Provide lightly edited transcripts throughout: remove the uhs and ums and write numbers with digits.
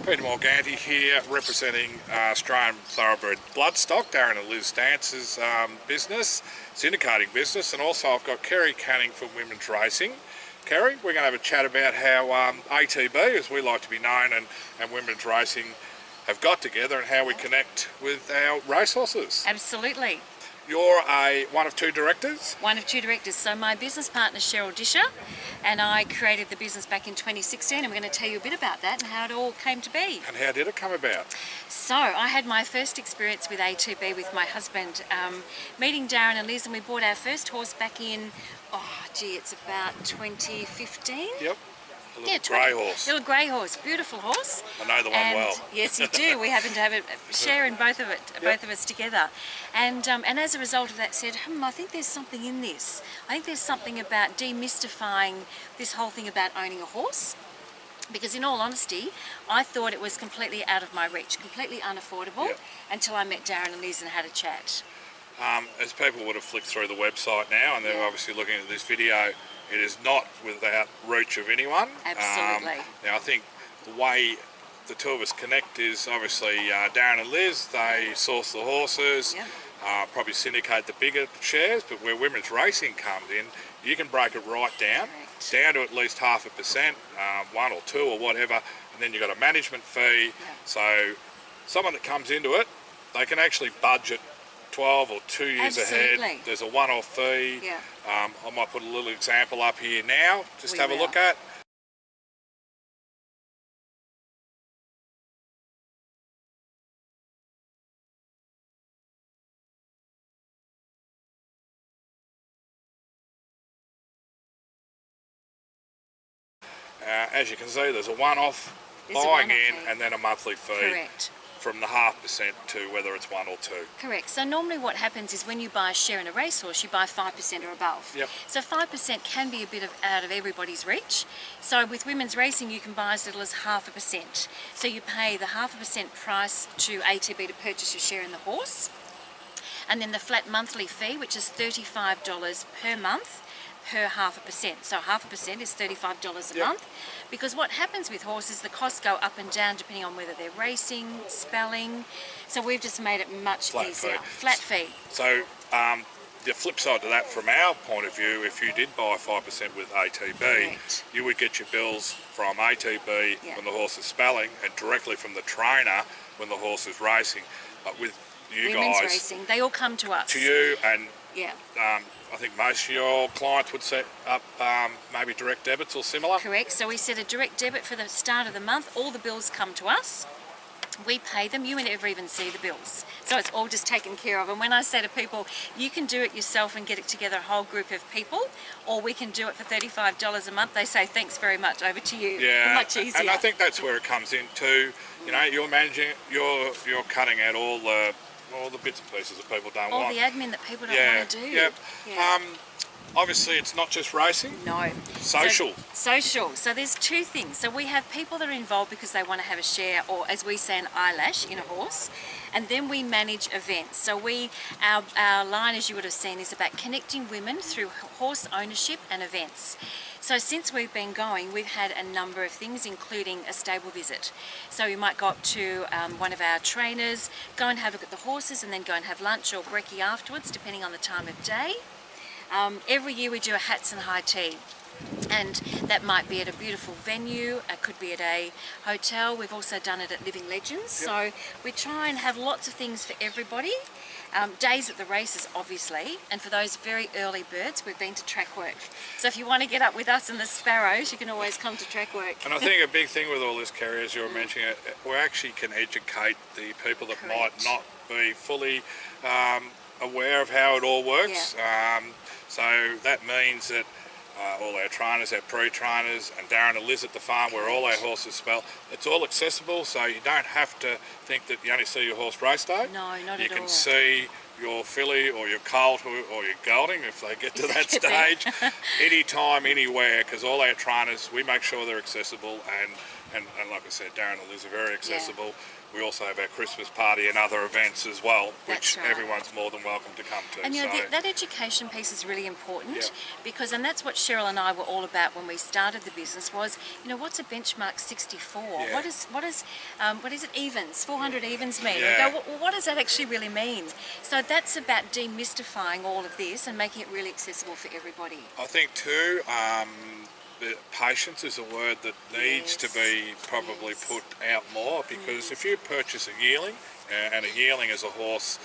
Peter Morganti here, representing Australian Thoroughbred Bloodstock, Darren and Liz Stance's business, syndicating business, and also I've got Kerry Canning from Women's Racing. Kerry, we're going to have a chat about how ATB, as we like to be known, and Women's Racing have got together and how we connect with our racehorses. Absolutely. You're one of two directors? One of two directors. So my business partner is Cheryl Disher, and I created the business back in 2016, and we're going to tell you a bit about that and how it all came to be. And how did it come about? So I had my first experience with ATB with my husband, meeting Darren and Liz, and we bought our first horse back in, it's about 2015. Yep. A little grey horse. Little grey horse, beautiful horse. I know the one well. Yes, you do. We happen to have a share in both of it, both of us together. And as a result of that, said, I think there's something in this. I think there's something about demystifying this whole thing about owning a horse. Because in all honesty, I thought it was completely out of my reach, completely unaffordable, until I met Darren and Liz and had a chat. As people would have flicked through the website now, and they're obviously looking at this video, it is not without reach of anyone. Absolutely. Now I think the way the two of us connect is obviously Darren and Liz, they source the horses, probably syndicate the bigger shares, but where Women's Racing comes in, you can break it right down, down to at least 0.5%, 1 or 2 or whatever, and then you've got a management fee. So someone that comes into it, they can actually budget 12 or 2 years ahead. There's a one-off fee. I might put a little example up here now, just have a look at. As you can see, there's a one-off buying in and then a monthly fee. Correct. From the 0.5% to whether it's 1 or 2. Correct. So normally what happens is when you buy a share in a racehorse, you buy 5% or above. So 5% can be a bit out of everybody's reach. So with Women's Racing, you can buy as little as 0.5%. So you pay the 0.5% price to ATB to purchase your share in the horse, and then the flat monthly fee, which is $35 per month, per 0.5%. So 0.5% is $35 a month, because what happens with horses, the costs go up and down depending on whether they're racing, spelling. So we've just made it much easier. Flat fee. So the flip side to that, from our point of view, if you did buy 5% with ATB, you would get your bills from ATB when the horse is spelling, and directly from the trainer when the horse is racing. But with you Women's guys, Racing, they all come to us. To you, and I think most of your clients would set up maybe direct debits or similar. Correct. So we set a direct debit for the start of the month. All the bills come to us. We pay them. You never even see the bills. So it's all just taken care of. And when I say to people, you can do it yourself and get it together, a whole group of people, or we can do it for $35 a month, they say, thanks very much, over to you. Yeah, much easier. And I think that's where it comes in too. You know, you're managing, you're cutting out all the bits and pieces that people don't want. All the admin that people don't want to do. Obviously, it's not just racing. No. Social. So there's two things. So we have people that are involved because they want to have a share, or as we say, an eyelash in a horse. And then we manage events. So our line, as you would have seen, is about connecting women through horse ownership and events. So since we've been going, we've had a number of things, including a stable visit. So you might go up to one of our trainers, go and have a look at the horses, and then go and have lunch or brekkie afterwards, depending on the time of day. Every year we do a hats and high tea, and that might be at a beautiful venue, it could be at a hotel. We've also done it at Living Legends. So we try and have lots of things for everybody. Days at the races, obviously, and for those very early birds, we've been to track work. So if you want to get up with us and the sparrows, you can always come to track work. And I think a big thing with all this, Kerry, as you were mentioning, we actually can educate the people that might not be fully aware of how it all works. So that means that all our trainers, our pre-trainers, and Darren and Liz at the farm where all our horses spell, it's all accessible, so you don't have to think that you only see your horse race day. No, not at all. You can see your filly or your colt or your gelding, if they get to that stage, anytime, anywhere, because all our trainers, we make sure they're accessible, and like I said, Darren and Liz are very accessible. we also have our Christmas party and other events as well, which That's right. everyone's more than welcome to come to. And you know, So, that education piece is really important Yep. because, and that's what Cheryl and I were all about when we started the business was, you know, what's a benchmark 64? Yeah. What is it evens? 400 evens mean? Yeah. And go, well, what does that actually really mean? So that's about demystifying all of this and making it really accessible for everybody. I think too, patience is a word that needs to be probably put out more, because if you purchase a yearling, and a yearling is a horse,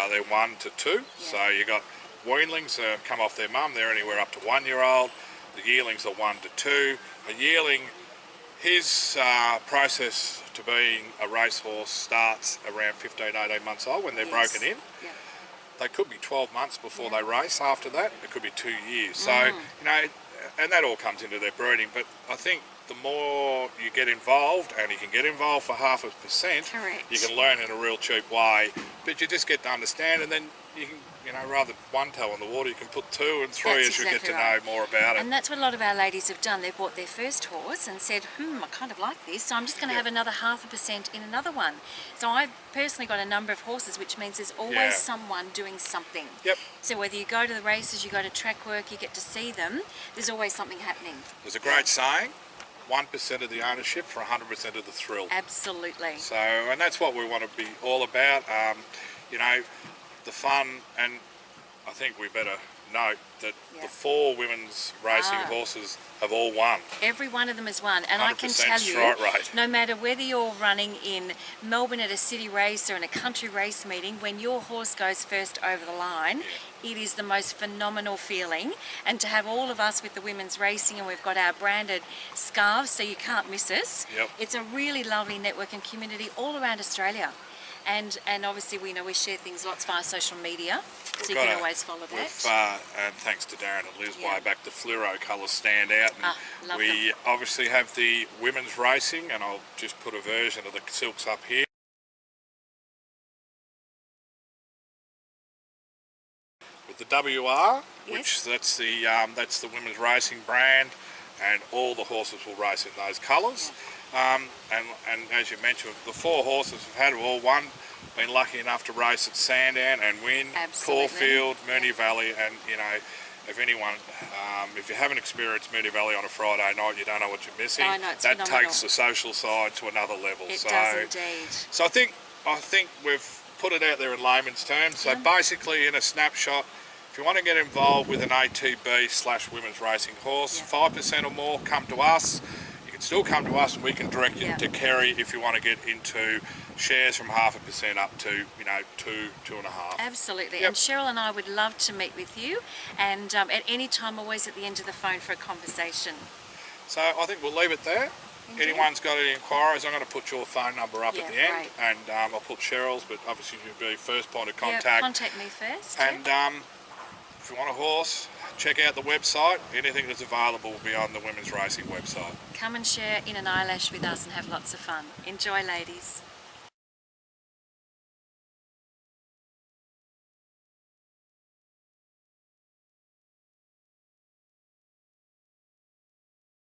they're 1 to 2, so you got weanlings come off their mum, they're anywhere up to 1 year old. The yearlings are 1 to 2. A yearling, his process to being a racehorse starts around 15, 18 months old when they're broken in. Yeah. They could be 12 months before they race. After that, it could be 2 years. So, you know, and that all comes into their breeding. But I think the more you get involved, and you can get involved for 0.5%, Correct. you can learn in a real cheap way. But you just get to understand, and then you can, you know, rather than 1 toe in the water, you can put 2 and 3 That's as you get exactly to right. know more about it. And that's what a lot of our ladies have done. They bought their first horse and said, I kind of like this, so I'm just going to have another 0.5% in another one. So I've personally got a number of horses, which means there's always someone doing something. Yep. So whether you go to the races, you go to track work, you get to see them, there's always something happening. There's a great saying, 1% of the ownership for 100% of the thrill. Absolutely. So, and that's what we want to be all about. You know, the fun, and I think we better note that the 4 women's racing horses have all won. Every one of them is one, and I can tell you, strike rate. no matter whether you're running in Melbourne at a city race or in a country race meeting, when your horse goes first over the line, it is the most phenomenal feeling. And to have all of us with the women's racing, and we've got our branded scarves, so you can't miss us. Yep. It's a really lovely network and community all around Australia. And obviously we know we share things lots via social media, so you can always follow that. And thanks to Darren and Liz, way back, the fluoro colours stand out. And love we them. obviously have the women's racing, and I'll just put a version of the silks up here. With the WR, which that's the women's racing brand, and all the horses will race in those colours. And as you mentioned, the 4 horses we've had have all won. Been lucky enough to race at Sandown and win. Absolutely. Caulfield, Moonee Valley, and you know, if anyone, if you haven't experienced Moonee Valley on a Friday night, you don't know what you're missing. Oh, no, it's that phenomenal. takes the social side to another level. It does indeed. So I think we've put it out there in layman's terms. So basically, in a snapshot, if you want to get involved with an ATB/women's racing horse, 5% or more, come to us. You can still come to us, and we can direct you to Kerry if you want to get into shares from 0.5% up to, you know, 2.5. Absolutely. Yep. And Cheryl and I would love to meet with you, and at any time, always at the end of the phone for a conversation. So I think we'll leave it there. Indeed. Anyone's got any inquiries, I'm going to put your phone number up at the end, great. and I'll put Cheryl's, but obviously you'll be first point of contact. Yeah, contact me first. And if you want a horse, check out the website. Anything that's available will be on the women's racing website. Come and share in an eyelash with us and have lots of fun. Enjoy, ladies.